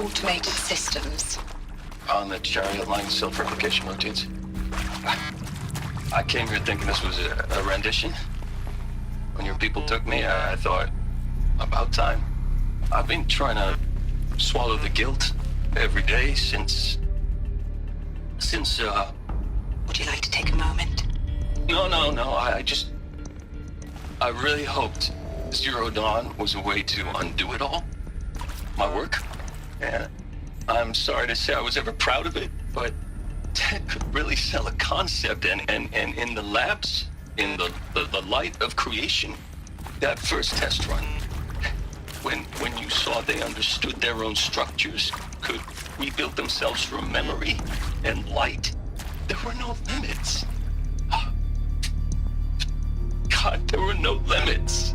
automated systems. On the chariot line self-replication routines. I came here thinking this was a rendition. When your people took me, I thought, about time. I've been trying to swallow the guilt every day since... Would you like to take a moment? No, I really hoped Zero Dawn was a way to undo it all. My work. And I'm sorry to say I was ever proud of it, but Ted could really sell a concept, and in the labs, in the light of creation, that first test run, when you saw they understood their own structures, could rebuild themselves from memory and light, there were no limits. God, there were no limits.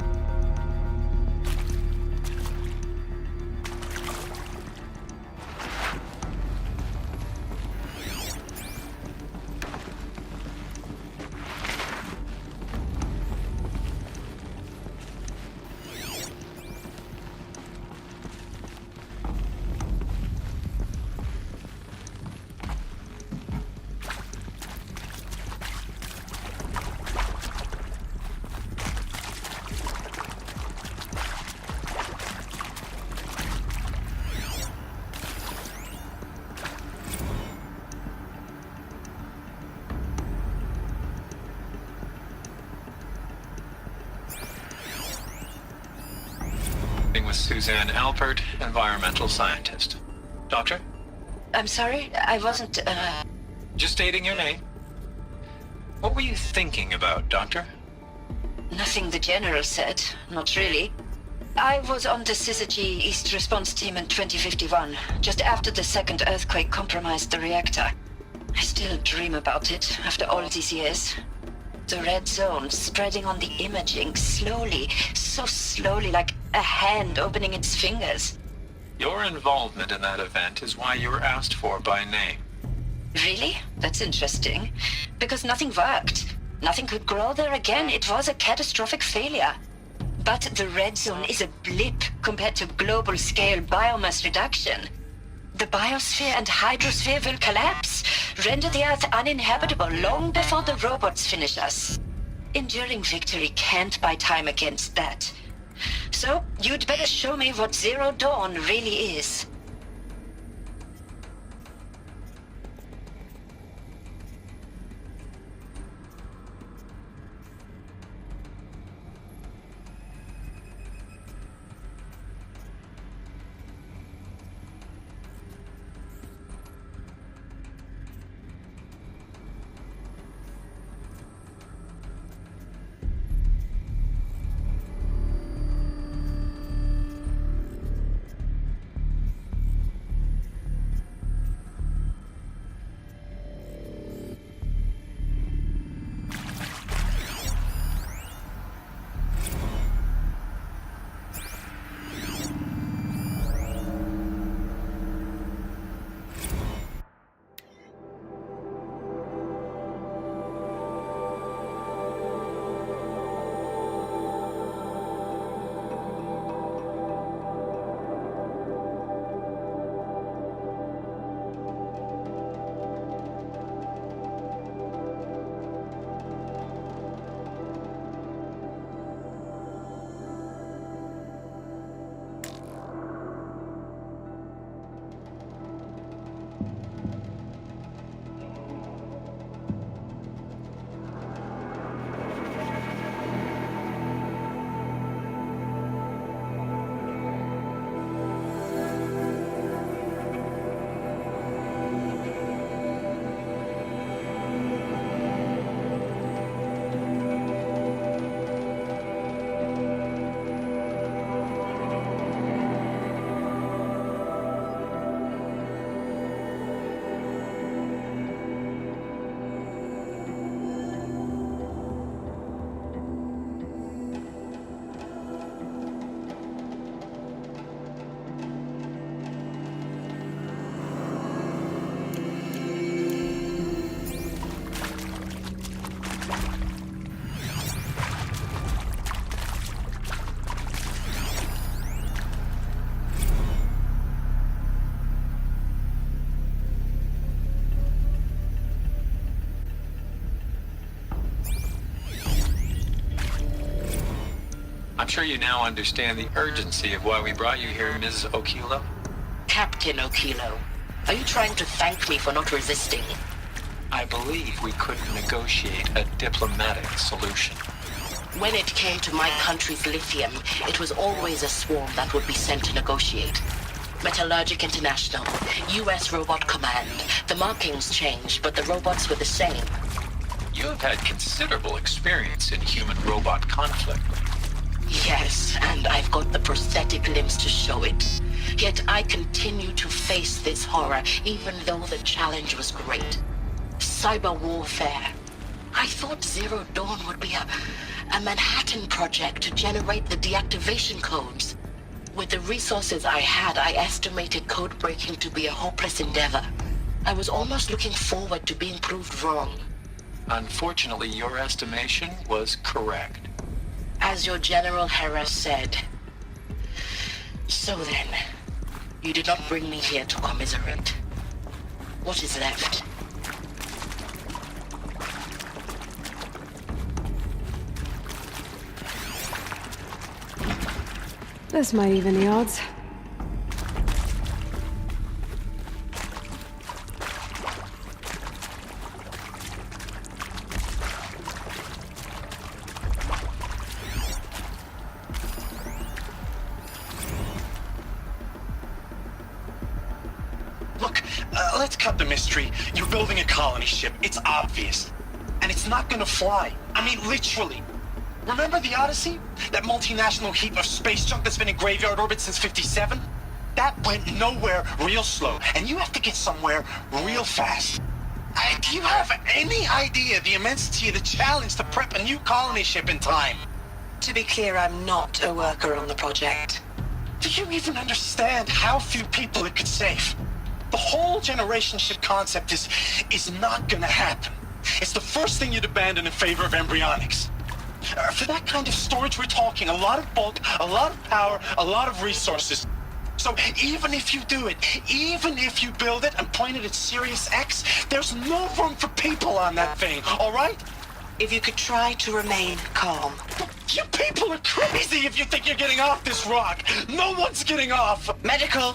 With Suzanne Alpert, environmental scientist. Doctor? I'm sorry, I wasn't, Just stating your name. What were you thinking about, Doctor? Nothing the General said, not really. I was on the Syzygy East Response Team in 2051, just after the second earthquake compromised the reactor. I still dream about it, after all these years. The red zone spreading on the imaging, slowly, so slowly, like a hand opening its fingers. Your involvement in that event is why you were asked for by name. Really? That's interesting. Because nothing worked. Nothing could grow there again. It was a catastrophic failure. But the red zone is a blip compared to global-scale biomass reduction. The biosphere and hydrosphere will collapse, render the Earth uninhabitable long before the robots finish us. Enduring victory can't buy time against that. So, you'd better show me what Zero Dawn really is. I'm sure you now understand the urgency of why we brought you here, Ms. Okilo. Captain Okilo, are you trying to thank me for not resisting? I believe we couldn't negotiate a diplomatic solution. When it came to my country's lithium, it was always a swarm that would be sent to negotiate. Metallurgic International, U.S. Robot Command. The markings changed, but the robots were the same. You have had considerable experience in human-robot conflict. Yes, and I've got the prosthetic limbs to show it. Yet I continue to face this horror, even though the challenge was great. Cyber warfare. I thought Zero Dawn would be a Manhattan project to generate the deactivation codes. With the resources I had, I estimated code breaking to be a hopeless endeavor. I was almost looking forward to being proved wrong. Unfortunately, your estimation was correct. As your General Hera said. So then, you did not bring me here to commiserate. What is left? This might even the odds. Look, let's cut the mystery. You're building a colony ship. It's obvious. And it's not gonna fly. I mean, literally. Remember the Odyssey? That multinational heap of space junk that's been in graveyard orbit since '57? That went nowhere real slow. And you have to get somewhere real fast. Do you have any idea the immensity of the challenge to prep a new colony ship in time? To be clear, I'm not a worker on the project. Do you even understand how few people it could save? The whole generation ship concept is not gonna happen. It's the first thing you'd abandon in favor of embryonics. For that kind of storage, we're talking a lot of bulk, a lot of power, a lot of resources. So even if you do it, even if you build it and point it at Sirius X, there's no room for people on that thing, all right? If you could try to remain calm. You people are crazy if you think you're getting off this rock. No one's getting off. Medical!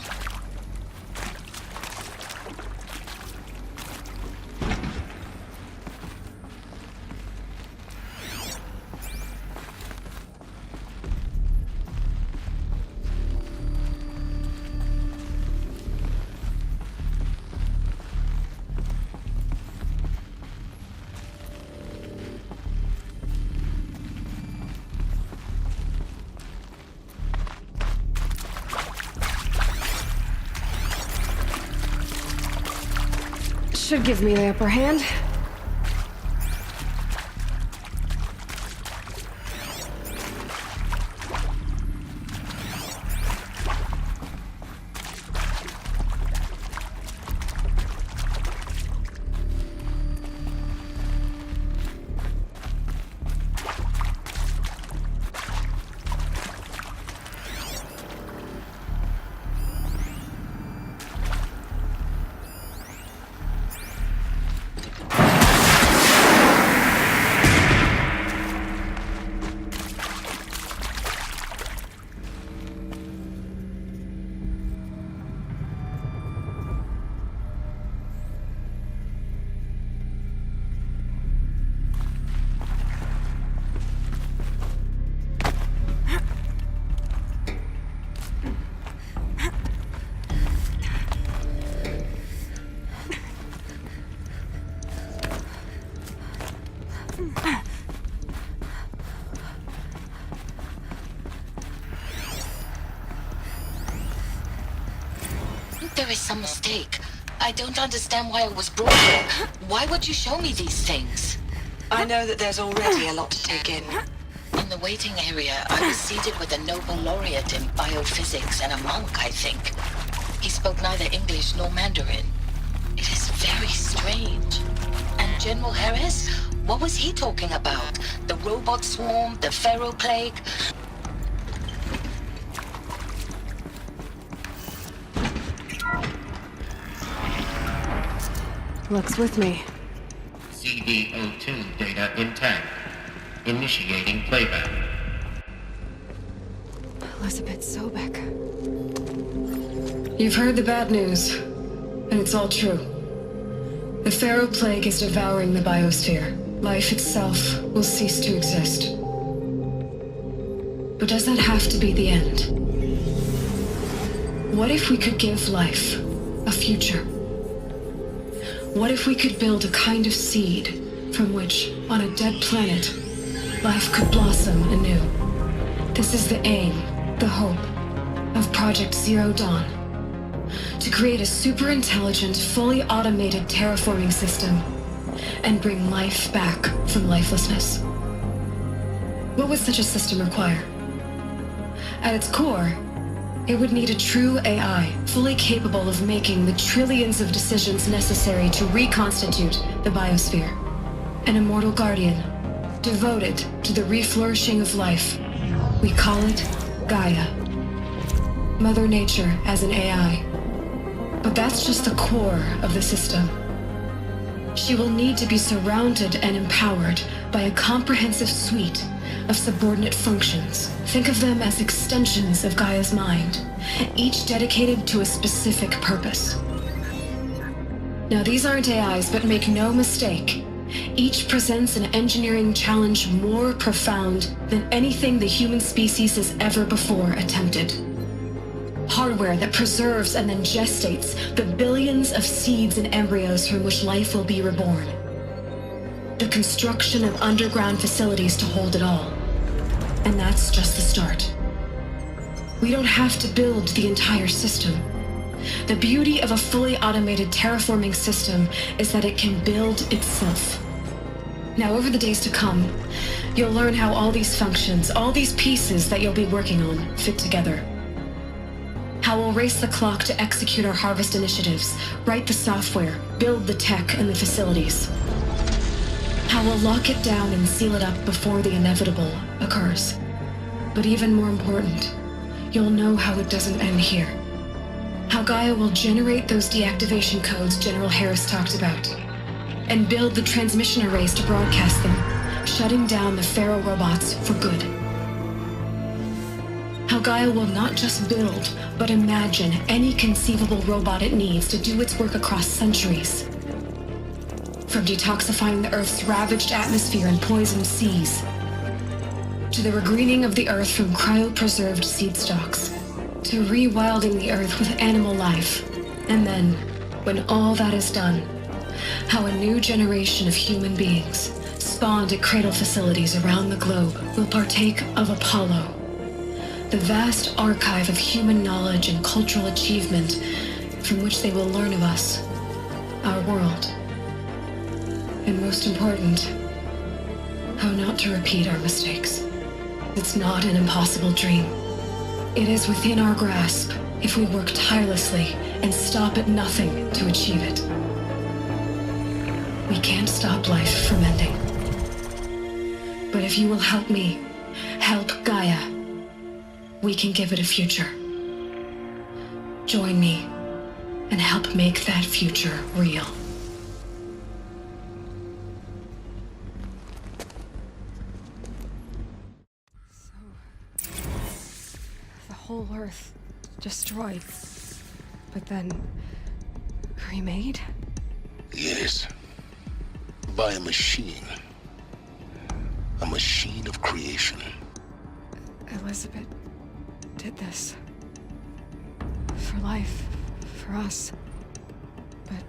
Should give me the upper hand. There is some mistake. I don't understand why I was brought here. Why would you show me these things? I know that there's already a lot to take in. In the waiting area, I was seated with a Nobel laureate in biophysics and a monk, I think. He spoke neither English nor Mandarin. It is very strange. And General Harris? What was he talking about? The robot swarm? The Pharaoh plague? Looks with me. CD02 data intact. Initiating playback. Elizabeth Sobek. You've heard the bad news, and it's all true. The Pharaoh Plague is devouring the biosphere. Life itself will cease to exist. But does that have to be the end? What if we could give life a future? What if we could build a kind of seed from which, on a dead planet, life could blossom anew? This is the aim, the hope, of Project Zero Dawn. To create a super-intelligent, fully automated terraforming system and bring life back from lifelessness. What would such a system require? At its core, it would need a true AI, fully capable of making the trillions of decisions necessary to reconstitute the biosphere. An immortal guardian, devoted to the reflourishing of life. We call it Gaia. Mother Nature as an AI. But that's just the core of the system. She will need to be surrounded and empowered by a comprehensive suite of subordinate functions. Think of them as extensions of Gaia's mind, each dedicated to a specific purpose. Now, these aren't AIs, but make no mistake, each presents an engineering challenge more profound than anything the human species has ever before attempted. Hardware that preserves and then gestates the billions of seeds and embryos from which life will be reborn. The construction of underground facilities to hold it all. And that's just the start. We don't have to build the entire system. The beauty of a fully automated terraforming system is that it can build itself. Now, over the days to come, you'll learn how all these functions, all these pieces that you'll be working on, fit together. How we'll race the clock to execute our harvest initiatives, write the software, build the tech and the facilities. How we'll lock it down and seal it up before the inevitable occurs. But even more important, you'll know how it doesn't end here. How Gaia will generate those deactivation codes General Harris talked about, and build the transmission arrays to broadcast them, shutting down the Pharaoh robots for good. How Gaia will not just build, but imagine any conceivable robot it needs to do its work across centuries. From detoxifying the Earth's ravaged atmosphere and poisoned seas, to the regreening of the Earth from cryopreserved seed stalks, to rewilding the Earth with animal life. And then, when all that is done, how a new generation of human beings, spawned at cradle facilities around the globe, will partake of Apollo, the vast archive of human knowledge and cultural achievement from which they will learn of us, our world. And most important, how not to repeat our mistakes. It's not an impossible dream. It is within our grasp if we work tirelessly and stop at nothing to achieve it. We can't stop life from ending. But if you will help me, help Gaia, we can give it a future. Join me and help make that future real. The whole Earth destroyed, but then remade? Yes. By a machine. A machine of creation. Elizabeth did this. For life, for us. But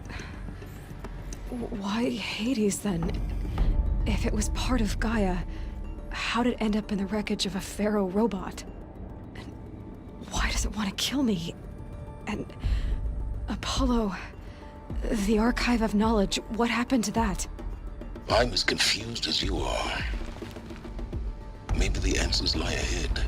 why Hades then? If it was part of Gaia, how did it end up in the wreckage of a Pharaoh robot? And why does it want to kill me? And Apollo, the archive of knowledge, what happened to that? I'm as confused as you are. Maybe the answers lie ahead.